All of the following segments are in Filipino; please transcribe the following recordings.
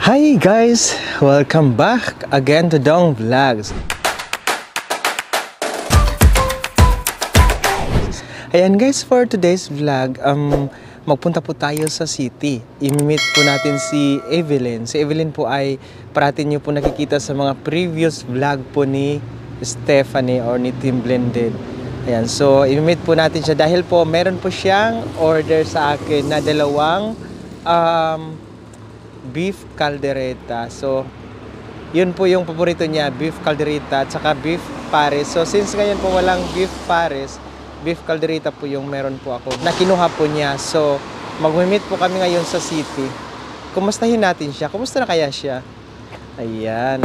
Hi guys! Welcome back again to Dong Vlogs. Ayan guys, for today's vlog, magpunta po tayo sa city. I-meet po natin si Evelyn. Si Evelyn po ay parating nyo po nakikita sa mga previous vlog po ni Stephanie or ni Team Blended. Ayan, so i-meet po natin siya dahil po meron po siyang order sa akin na dalawang beef caldereta. So, yun po yung paborito niya, beef caldereta at saka beef pares. So, since ngayon po walang beef pares, beef caldereta po yung meron po ako na kinuha po niya. So, mag-meet po kami ngayon sa city. Kumustahin natin siya. Kumusta na kaya siya? Ayan.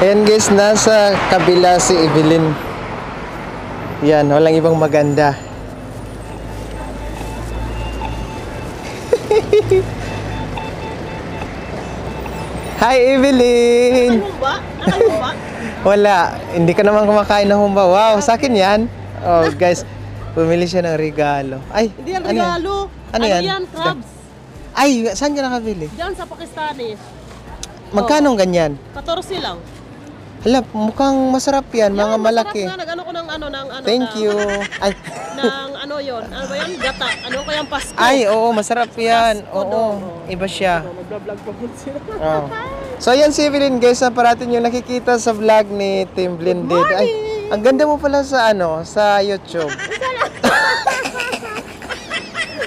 Ayan guys, nasa kabila si Evelyn. Yan, walang ibang maganda. Hi Evelyn! Humba? Humba? Wala, hindi ka naman kumakain ng humba. Wow, sa akin yan. Oh guys, bumili siya ng regalo. Ay, Hindi yan regalo. Ano yan? Yan, crabs. Ay, saan ka nakabili? Diyan sa Pakistani. Magkano ganyan? 14 lang. Hala, mukhang masarap yan, mga malaki. Masarap nga, nag-ano ko ng ano. Thank you. Ay. Ng ano yon, ano ba yan? Gata. Ano ko yung Pasko? Ay, oo, masarap yan. Pasko Oo, daw. iba siya. Nag-vlog pa po sila. Oh. So, yan si Evelyn guys, na parating yung nakikita sa vlog ni Team Blended. Ay, ang ganda mo pala sa ano, sa YouTube.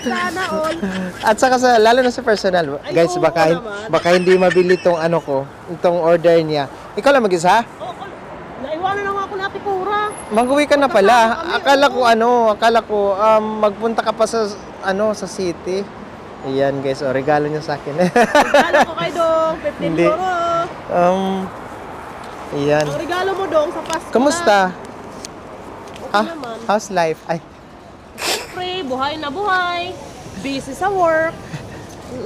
Sana all. At saka sa, lalo na sa personal. Ay, Guys, oo baka hindi mabili tong ano ko, itong order niya. Ikaw lang mag-isa? Oo, naiwanan lang ako na Ate Cora. Mag-uwi ka na pala. Akala ko magpunta ka pa sa sa city. Ayan guys, regalo niya sa akin. Regalo ko kay Dong, 15 Hindi. euro. Ayan. Ang regalo mo Dong sa Pasko. Kumusta? Okay naman. How's life? Ay, Siyempre, buhay na buhay. Busy sa work.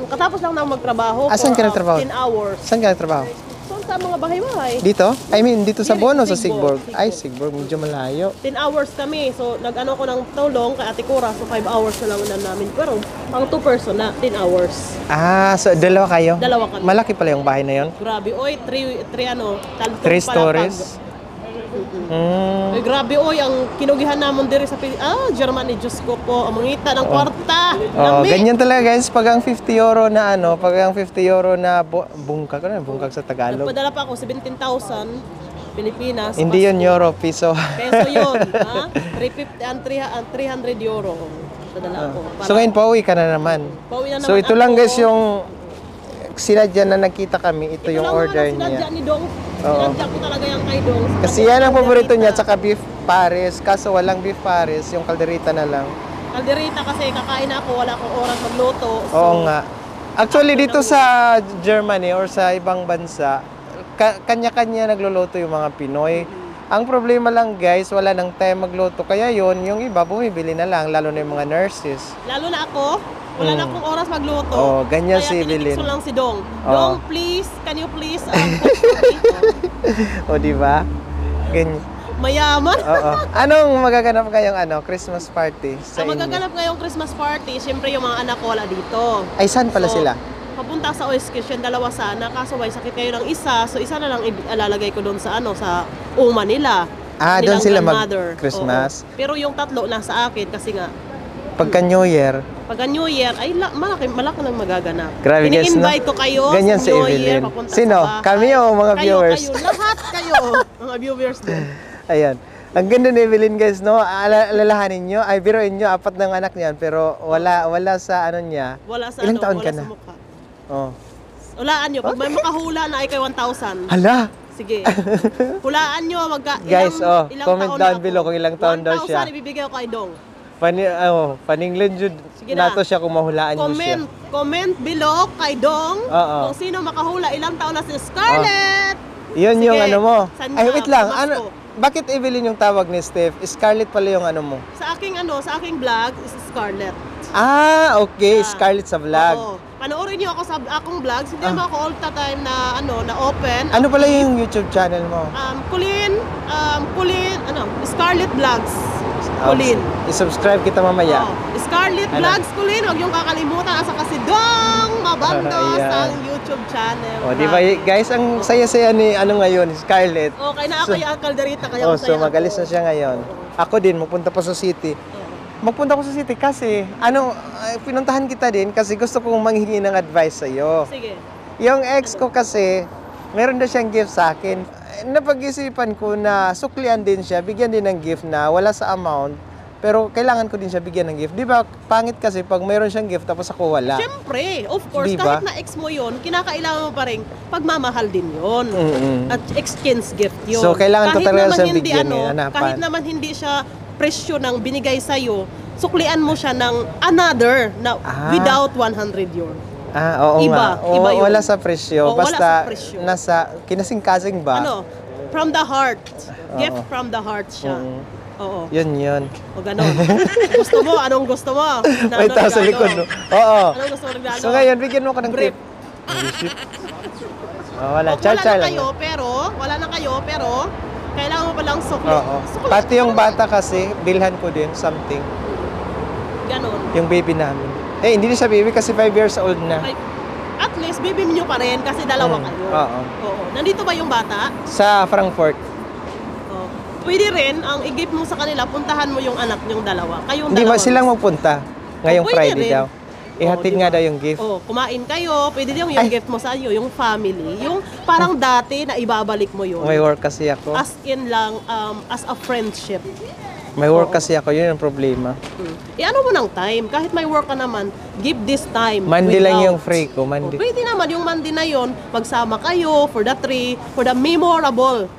Katapos lang na magtrabaho. Saan ka nagtrabaho? 10 hours. saan ka nagtrabaho? So, sa mga bahay-bahay. Dito? I mean, dito sa Dito, Bono, sa Sigborg. Sigborg. Ay, Sigborg, medyo malayo. 10 hours kami. So, nag-ano ko ng tulong kay Ate Cora. So, 5 hours na lang na namin. Pero, pang 2 person na, 10 hours. So dalawa kayo? Dalawa kami. Malaki pala yung bahay na yon? Grabe. Oy, 3 talentong 3 stories? Ay, grabe. Oy, ang kinugihan namon diri sa Germany. Diyos ko po. Ang mangita ng kwarta. Ganyan talaga guys, pag ang 50 euro na pag ang 50 euro na bungkag, bungkag sa Tagalog? Nagpadala pa ako 17,000 Pilipinas. Hindi yun euro, piso. Peso yun, ha? 350 and 300 euro. Dadala ko. So ngayon pauwi ka na naman. Pauwi na So naman ito lang ako. guys yung sinadya na nakita kami, ito yung order Sinadya niya. ni Dong. Oo. Sinadya ko talaga yan kay Dong. Kasi yan ang paborito niya, tsaka beef pares. Kaso walang beef pares, yung caldereta na lang. Caldereta kasi kakain ako, wala akong oras magluto. So, Oo nga. Actually dito sa Germany or sa ibang bansa, kanya-kanya nagluluto yung mga Pinoy. Ang problema lang guys, wala nang time magluto. Kaya yon yung iba bumibili na lang, lalo na yung mga nurses. Lalo na ako, wala na akong oras magluto. Oo, ganyan si Kaya Evelyn. tinitix ko lang si Dong. Oo. Dong, please, can you please cook for me? O di ba? Ganyan. Mayaman. Oo. Anong magaganap ngayong Christmas party sa Ang inyo? magaganap ngayong Christmas party, siyempre yung mga anak ko wala dito. Ay, saan pala So, sila? Papunta sa Oiskisyon, dalawa sana. Kaso may sakit kayo ng isa. So isa na lang ilalagay ko doon sa sa uma nila. Doon Nilang sila grandmother. mag-Christmas? Oo. Pero yung tatlo nasa akin kasi nga Pagka New Year, pagka New Year ay malaki lang magaganap. Grabe, guys, no? Ini-invite ko kayo ganyan sa si New Year Evelyn. papunta Sino? sa bahay. Kami o mga viewers? Kayo, lahat kayo. Mga viewers din. Ayan. Ang ganda ni Evelyn guys, no? Alalahanin nyo, ay biruin nyo, 4 ng anak niyan, pero wala sa niya. Wala sa Ilang taon wala ka sa na? mukha. Oh. Hulaan nyo. Pag may makahula na ay kay 1,000. Hala! Sige. Hulaan nyo. Guys, ilang comment taon down na ako. below kung ilang taon daw siya. 1,000 ibibigay ko kay Dong. Paninglin jud Sige na. nato siya kung mahulaan nyo siya. Comment below kay Dong Oo. kung sino makahula. Ilang taon na si Scarlett. Yun Sige, yung mo. saan Ay, niya? wait lang. Pumasok. Bakit Evelyn yung tawag ni Steph? Scarlett pala yung mo. Sa aking vlog is Scarlett. Okay. Scarlett sa vlog. Oo. Panoorin niyo ako sa akong vlogs. Hindi naman ako all the time na na open. Ano pala yung YouTube channel mo? Kulin, Scarlett Vlogs. Kulin. I-subscribe kita mamaya. Scarlett Vlogs Kulin. Huwag yung kakalimutan. Asa kasi Dong Mabando sa YouTube channel. Di ba guys, ang saya-saya ni ngayon, Scarlett. Okay na ako yung Calderita kaya So magalis na siya ngayon. Ako din, magpunta pa sa city. Magpunta ko sa city kasi, pinuntahan kita din kasi gusto kong manghingi ng advice sa'yo. Sige. Yung ex ko kasi, meron na siyang gift sa akin. Napag-isipan ko na suklian din siya, bigyan din ng gift na wala sa amount, pero kailangan ko din siya bigyan ng gift. Di ba, pangit kasi pag mayroon siyang gift tapos ako wala. Siyempre, of course, diba? Kahit na ex mo yun, kinakailangan mo pa rin pagmamahal din yun. At exchange gift yun. So, kailangan ko talaga siyang bigyan kahit naman hindi siya presyo ng binigay sa'yo, suklian mo siya ng another na without 100 yun. Oo nga. Iba yun. Wala sa presyo. Wala Basta sa presyo. nasa kinasing-kasing ba? From the heart. Gift from the heart siya. Oo. Yun. O ganon. Gusto mo? Anong gusto mo? May tao sa likod, no? Oo. Anong gusto mo regalo? So ngayon, bigyan mo ko ng Brief. tip. Wala. Char-char lang. Wala na kayo, pero kailangan mo palang sukli. Oo. Pati yung bata kasi, bilhan ko din something. Ganon. Yung baby namin. Hindi na siya baby kasi 5 years old na. At least, baby nyo pa rin kasi dalawa kayo. Oo. Nandito ba yung bata? Sa Frankfurt. Pwede rin, ang i-gift mo sa kanila, puntahan mo yung anak nyong dalawa. Kayong Hindi dalawa. ba silang magpunta? Ngayong Pwede Friday rin. daw. Ihatid nga daw yung gift. Kumain kayo. Pwede din yung gift mo sa iyo, yung family. Yung parang dati na ibabalik mo yun. May work kasi ako. As in lang, as a friendship. May work kasi ako. Yun ang problema. Ano mo ng time. Kahit may work ka naman, give this time. Monday lang yung free ko. Monday. Pwede naman yung Monday na yun, magsama kayo for the tree, for the memorable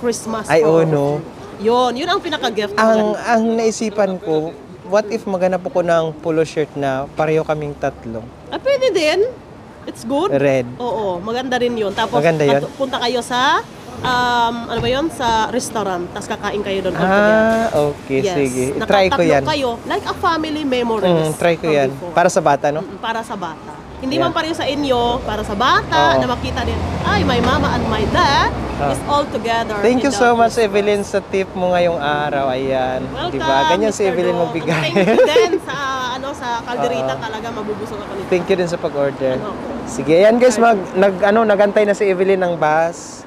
Christmas. No. Yun ang pinaka-gift. Ang naisipan ko, what if maghanap ako ng polo shirt na pareho kaming tatlo? Pwede din. It's good. Red. Oo, maganda rin yun. Tapos, Maganda yun? punta kayo sa, ano ba yun? Sa restaurant. Tapos kakain kayo doon. Okay. Yes. Sige. Try ko yan. Kayo, like a family memories. Try ko yan. Before. Para sa bata, no? Para sa bata. Hindi man pareho sa inyo, para sa bata, na makita din, my mama and my dad is all together. Thank you so much, Evelyn, sa tip mo ngayong araw. Ayan. Welcome, diba? Ganyan si Mr. Evelyn Dong. magbigay. Thank you din sa Calderita talaga, mabubusog ako nito. Thank you din sa pag-order. Sige, ayan guys, nagantay na si Evelyn ng bus.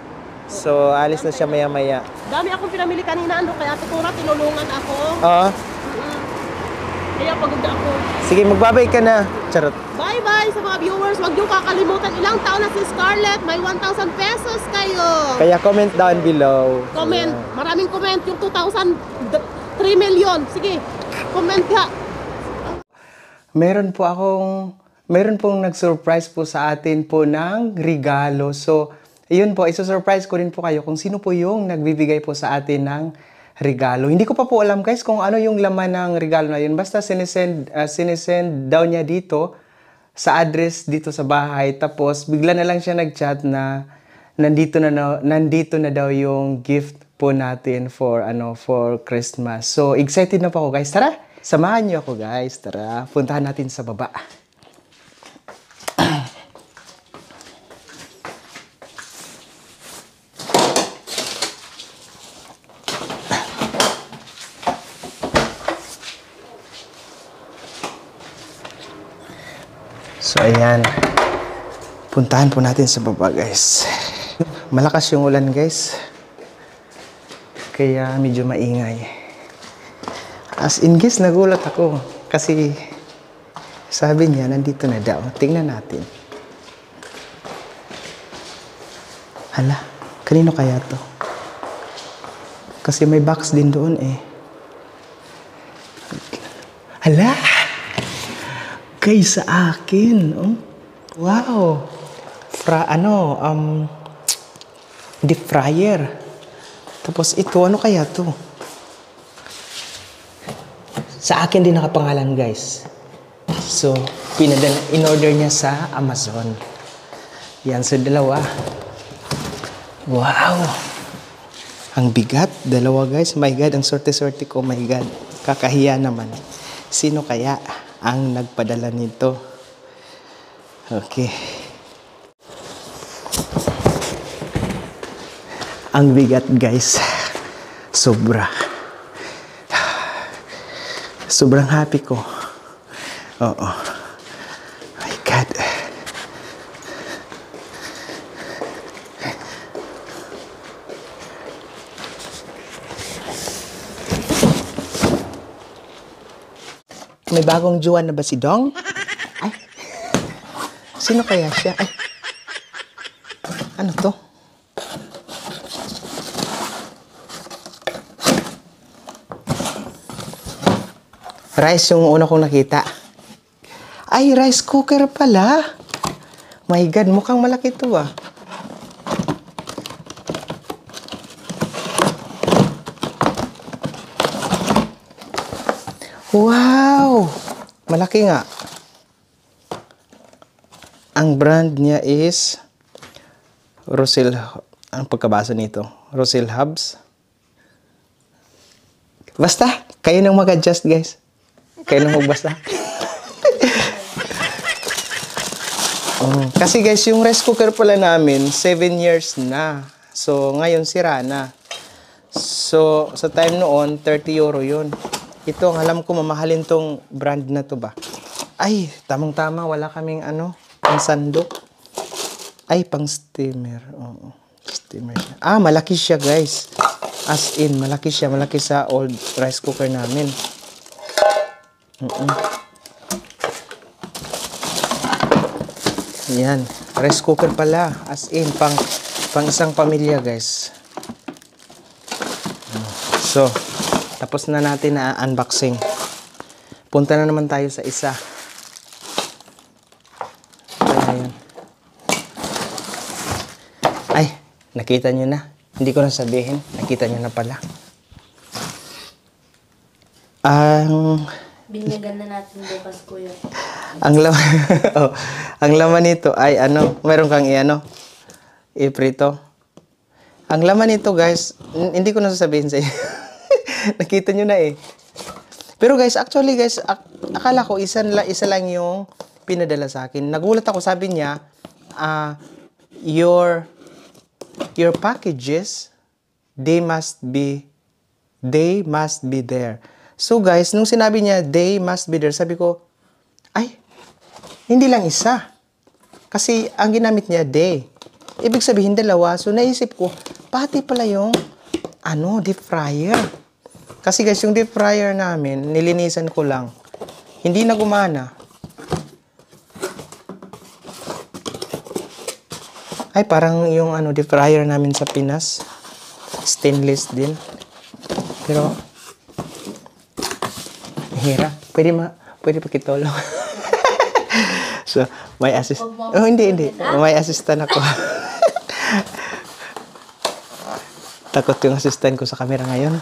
So, alis na siya maya-maya. Dami akong pinamili kanina, kaya Tukura, tinulungan ako. Kaya pagod ako. Sige, magbabay ka na. Charot. Bye-bye sa mga viewers. Huwag niyo kakalimutan, ilang taon na si Scarlett. May 1,000 pesos kayo. Kaya comment down below. Comment. Maraming comment. Yung 2,000, 3 million. Sige, comment ka. Meron pong nag-surprise po sa atin po ng regalo. So, yun po, isa-surprise ko rin po kayo kung sino po yung nagbibigay po sa atin ng regalo. Hindi ko pa po alam guys kung ano yung laman ng regalo na yun. Basta sinesend daw niya dito sa address dito sa bahay. Tapos bigla na lang siya nag-chat na nandito na daw yung gift po natin for Christmas. So excited na po ako guys. Tara, samahan niyo ako guys. Tara, puntahan natin sa baba. So, ayan. Puntahan po natin sa baba, guys. Malakas yung ulan, guys. Kaya medyo maingay. As in, guys, nagulat ako. Kasi, sabi niya, nandito na daw. Tingnan natin. Hala, kanino kaya to? Kasi may box din doon, eh. Hala! Kay sa akin, oh. Wow. Deep fryer. Tapos ito, ano kaya to? Sa akin din nakapangalan, guys. So, in-order niya sa Amazon. Yan, so dalawa. Wow. Ang bigat. Dalawa, guys. My God, ang sorte-sorte ko. My God. Kakahiya naman. Sino kaya? ang nagpadala nito. Okay. Ang bigat guys. Sobra. Sobrang happy ko. Oo. My God. May bagong jowa na ba si Dong? Ay. Sino kaya siya? Ay. Ano to? Rice yung una kong nakita. Ay, rice cooker pala. My God, mukhang malaki to ah. Wow! Malaki nga. Ang brand niya is Rosil. Ang pagkabasa nito? Rosil Hubs. Basta, kayo nang mag-adjust guys. Kayo nang magbasa. Kasi guys, yung rice cooker pala namin, 7 years na. So, ngayon sira na. So, sa time noon, 30 euro yun. Ito, ang alam ko, mamahalin tong brand na to ba? Ay, tamang-tama, wala kaming pang sandok. Ay, pang steamer. Oo, steamer siya. Ah, malaki siya guys. As in, malaki siya. Malaki sa old rice cooker namin. Yan. Rice cooker pala. As in, pang isang pamilya, guys. So, tapos na natin na unboxing. Punta na naman tayo sa isa. Ayan. Ay, nakita nyo na. Hindi ko na sabihin. Nakita nyo na pala. Binyagan na natin bukas, kuya. Ang laman, ang laman nito ay meron kang iprito. Ang laman nito guys, hindi ko na sasabihin sa inyo. Nakita nyo na eh. Pero guys, actually guys, akala ko isa lang yung pinadala sa akin. Nagulat ako, sabi niya, your packages, they must be there. So guys, nung sinabi niya, they must be there, sabi ko, ay, hindi lang isa. Kasi ang ginamit niya, they. Ibig sabihin, dalawa. So naisip ko, pati pala yung, deep fryer. Kasi guys, yung deep fryer namin, nilinisan ko lang. Hindi na gumana. Ay, parang yung deep fryer namin sa Pinas. Stainless din. Pero, hira. Pwede pakitulong. So, may assist. Oh, hindi. May assistant ako. Takot yung assistant ko sa camera ngayon.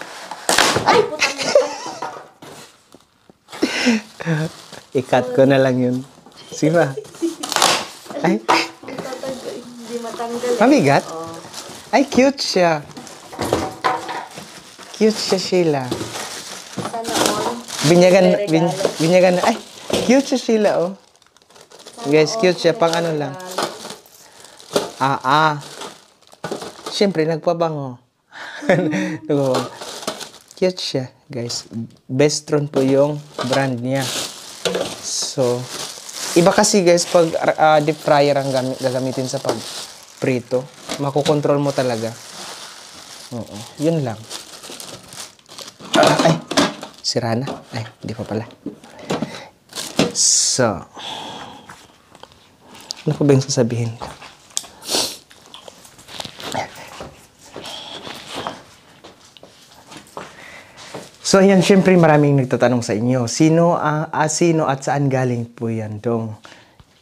Ay, putang I-cut ko na lang yun. Sige ba? Ay, hindi matanggal. mabigat? Ay, cute siya. Cute siya, Sheila. Sana all. Binyagan. Ay, cute siya, Sheila, oh. Guys, cute siya. Pang lang. Siyempre, nagpabango. Cute siya, guys. Bestron po yung brand niya. So, iba kasi, guys, pag deep fryer ang gagamitin sa pag-prito, makokontrol mo talaga. Oo, yun lang. Ay, sira na. Ay, hindi pa pala. So, ano ko ba yung sasabihin? So, yan, syempre maraming nagtatanong sa inyo. Sino at saan galing po yan, Dong?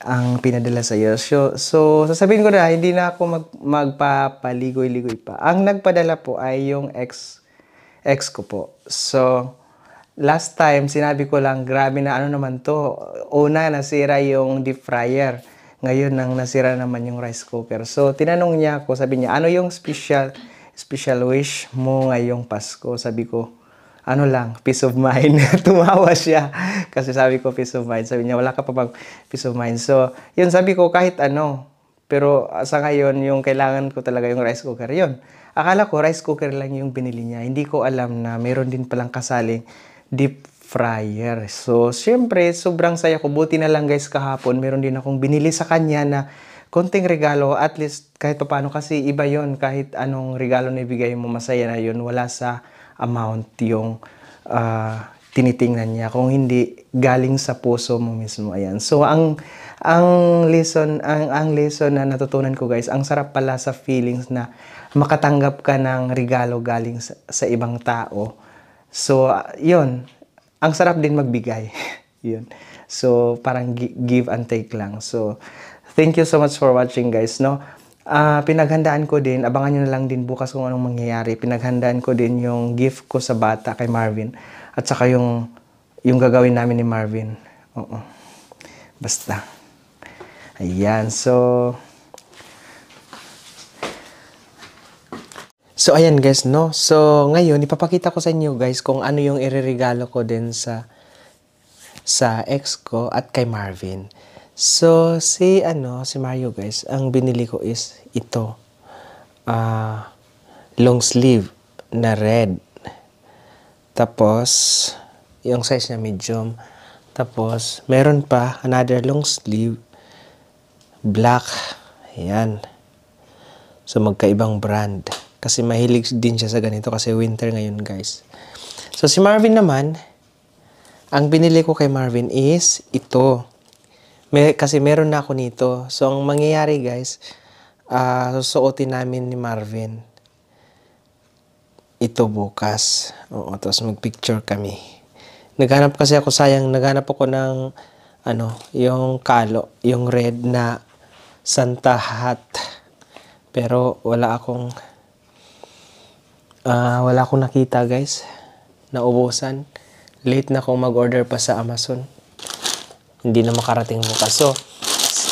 Ang pinadala sa iyo. So, sasabihin ko na, hindi na ako magpapaligoy-ligoy pa. Ang nagpadala po ay yung ex ko po. So, last time, sinabi ko lang, grabe na naman to. Una, nasira yung deep fryer. Ngayon, nang nasira naman yung rice cooker. So, tinanong niya ako, sabi niya, ano yung special wish mo ngayong Pasko? Sabi ko, ano lang, peace of mind. Tumawa siya. Kasi sabi ko, peace of mind. Sabi niya, wala ka pa bang peace of mind? So, yun, sabi ko, kahit ano. Pero sa ngayon, yung kailangan ko talaga yung rice cooker. Yun. Akala ko, rice cooker lang yung binili niya. Hindi ko alam na meron din palang kasaling deep fryer. So, syempre, sobrang saya ko. Buti na lang guys, kahapon, meron din akong binili sa kanya na konting regalo. At least, kahit pa paano, kasi iba yon. Kahit anong regalo na ibigay mo, masaya na yun. Wala sa amount yung tinitingnan niya, kung hindi galing sa puso mo mismo. Ayan. So ang lesson na natutunan ko guys, ang sarap pala sa feelings na makatanggap ka ng regalo galing sa ibang tao. So yun, ang sarap din magbigay. Yun. So parang give and take lang. So thank you so much for watching guys, no. Pinaghandaan ko din, abangan nyo na lang din bukas kung anong mangyayari. Pinaghandaan ko din yung gift ko sa bata kay Marvin. At saka yung gagawin namin ni Marvin. Oo. Basta. Ayan. So ayan guys, no? So, ngayon, ipapakita ko sa inyo guys kung ano yung ireregalo ko din sa ex ko at kay Marvin. So, si Mario guys, ang binili ko is ito. Long sleeve na red. Tapos, yung size niya medium. Tapos, meron pa another long sleeve black. Ayan. So, magkaibang brand. Kasi mahilig din siya sa ganito kasi winter ngayon guys. So, si Marvin naman, ang binili ko kay Marvin is ito. Kasi meron na ako nito. So, ang mangyayari guys, susuotin namin ni Marvin ito bukas. Oo, tapos mag-picture kami. Naghanap kasi ako, naghanap ako ng, yung kalo, yung red na Santa hat. Pero wala akong nakita guys. Naubusan. Late na akong mag-order pa sa Amazon. Hindi na makarating bukas. So,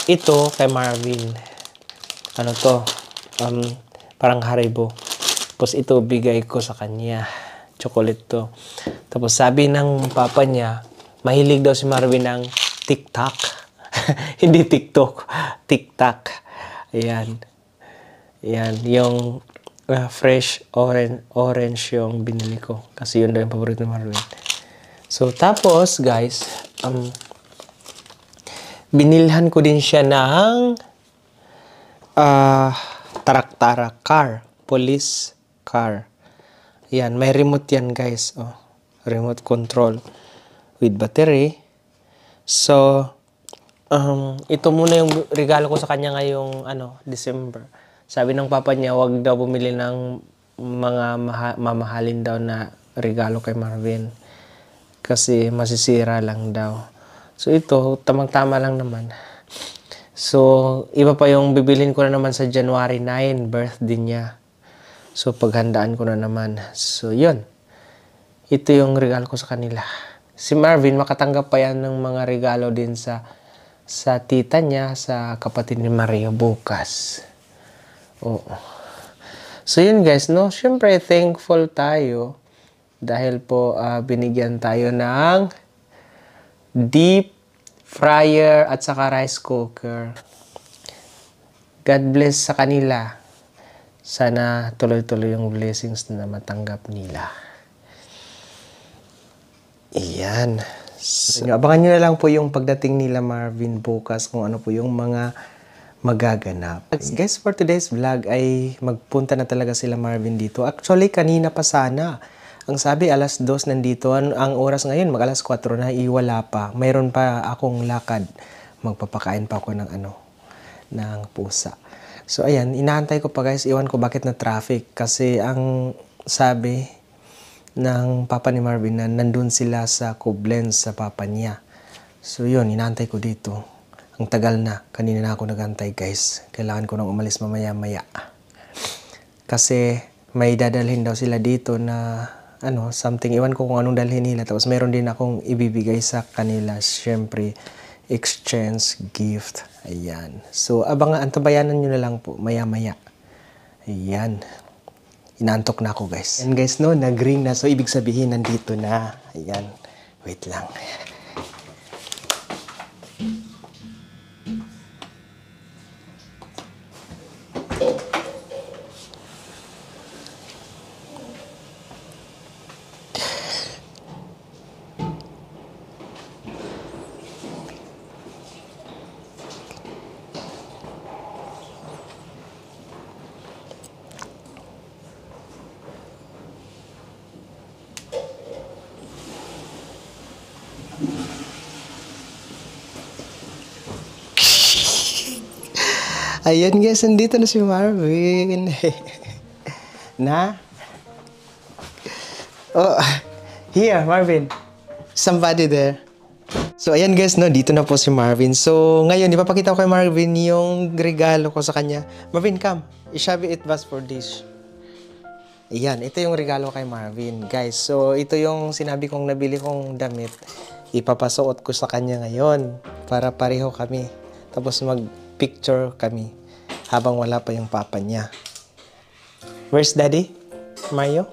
ito kay Marvin. Ano to? Parang Haribo. Tapos ito bigay ko sa kanya. Chocolate to. Tapos sabi ng papa niya, mahilig daw si Marvin ng TikTok. Hindi TikTok. TikTok. Ayan. Ayan. Yung fresh orange yung binili ko. Kasi yun daw yung paborito ni Marvin. So, tapos guys, binilhan ko din siya ng tarak-tarak car. Police car. Yan. May remote yan guys. Oh, remote control with battery. So, ito muna yung regalo ko sa kanya ngayong December. Sabi ng papa niya, wag daw bumili ng mga mamahalin daw na regalo kay Marvin. Kasi masisira lang daw. So, ito, tamang-tama lang naman. So, iba pa yung bibilin ko na naman sa January 9, birthday niya. So, paghandaan ko na naman. So, yun. Ito yung regalo ko sa kanila. Si Marvin, makatanggap pa yan ng mga regalo din sa tita niya, sa kapatid ni Maria bukas. Oo. So, yun guys, no? Siyempre, thankful tayo dahil po binigyan tayo ng deep fryer at saka rice cooker. God bless sa kanila. Sana tuloy-tuloy yung blessings na matanggap nila. Iyan. So, abangan nyo na lang po yung pagdating nila Marvin bukas kung ano po yung mga magaganap. Guys, for today's vlog ay magpunta na talaga sila Marvin dito. Actually, kanina pa sana. Ang sabi, alas 2 nandito. Ang oras ngayon, mag-alas 4 na, iwala pa. Mayroon pa akong lakad. Magpapakain pa ako ng pusa. So, ayan, inaantay ko pa guys. Iwan ko bakit na traffic. Kasi ang sabi ng papa ni Marvin na nandun sila sa Koblenz sa papa niya. So, yun, inaantay ko dito. Ang tagal na. Kanina na ako nagantay guys. Kailangan ko nang umalis mamaya-maya. Kasi may dadalhin daw sila dito na something, iwan ko kung anong dalhin nila. Tapos meron din akong ibibigay sa kanila. Siyempre, exchange gift. Ayan. So, antabayanan nyo na lang po, maya-maya. Ayan. Inaantok na ako, guys. And guys, no, nag-ring na. So, ibig sabihin, nandito na. Ayan. Wait lang. Ayan guys, nandito na si Marvin. Na? Oh, here, Marvin. Somebody there. So, ayan guys, no, dito na po si Marvin. So, ngayon, ipapakita ko kay Marvin yung regalo ko sa kanya. Marvin, come. Ishabi it was for this. Ayan, ito yung regalo kay Marvin. Guys, so, ito yung sinabi kong nabili kong damit. Ipapasuot ko sa kanya ngayon para pareho kami. Tapos mag-picture kami habang wala pa yung papa niya. Where's Daddy? Mario?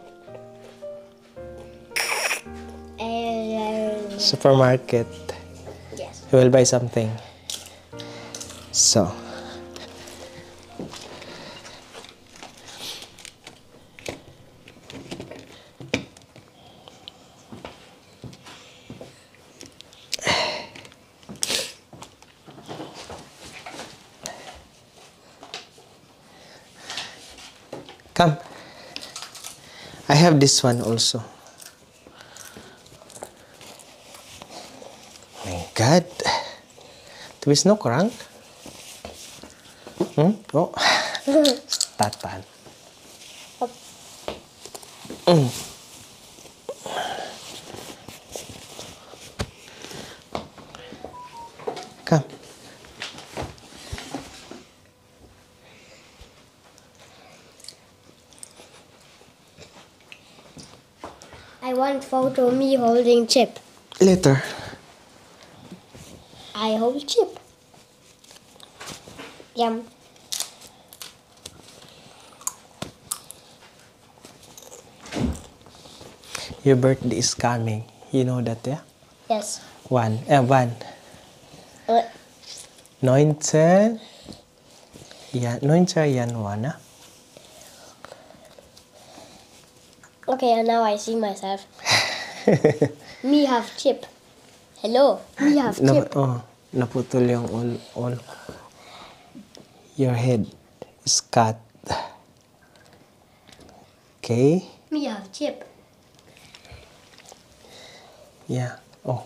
Supermarket. Yes. He will buy something. So. Come. I have this one also. My God. Tuwis no kurang? Oh. Tatan. Come. I want photo me holding chip. Later. I hold chip. Yum. Your birthday is coming. You know that, yeah? Yes. One. 19. Yeah, 19 January. Okay, and now I see myself. Me have chip. Hello. Me have chip. Naputol yung all. Your head is cut. Okay? Me have chip. Yeah. Oh.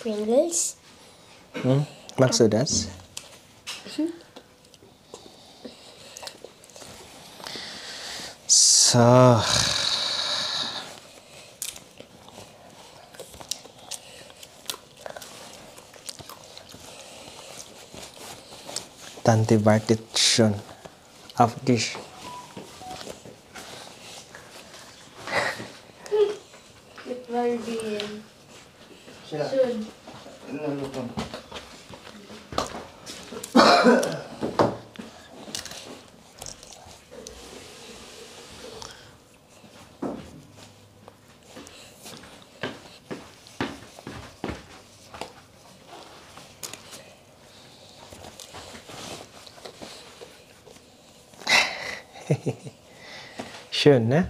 Pringles. Maksudas? So, Tante partition of dish. It will be soon. Schön, ne?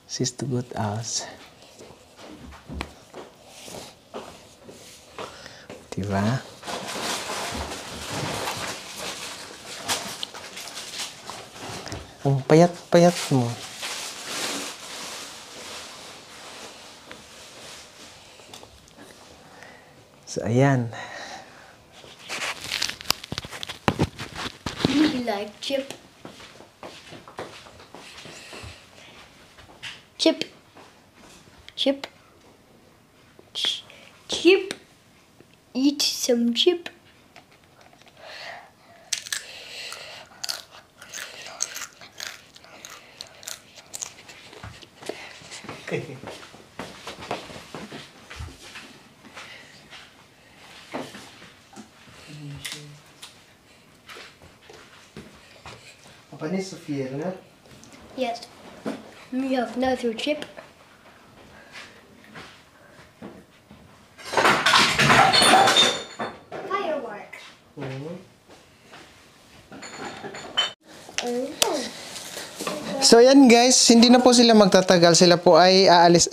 Siehst du gut aus. Diba? Ang payat-payat mo. So, ayan. You like chip? Chip. Chip. Chip. Eat some chip. Panis Sofia, no? Yes. We have another chip. Firework. So yan guys, hindi na po sila magtatagal. Sila po ay aalis.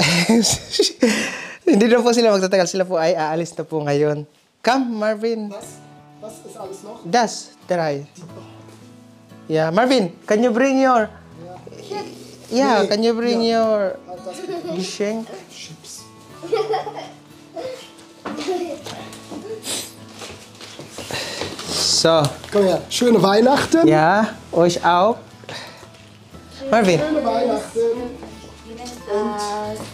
Hindi na po sila magtatagal. Sila po ay aalis na po ngayon. Come, Marvin. Was ist alles noch? Das, try. Yeah, Marvin, can you bring your... Yeah, can you bring your Geschenk? Chips. So, Komm her. Schöne Weihnachten. ja, euch auch. Marvin, Schöne Weihnachten.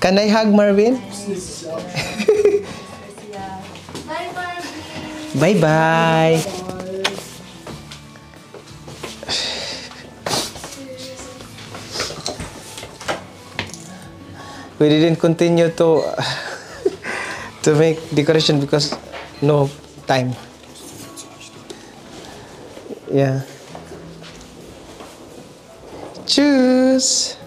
can I hug Marvin? Bis nächstes Jahr. Bye bye. Bye-bye. We didn't continue to to make decoration because no time. Yeah. Tschüss.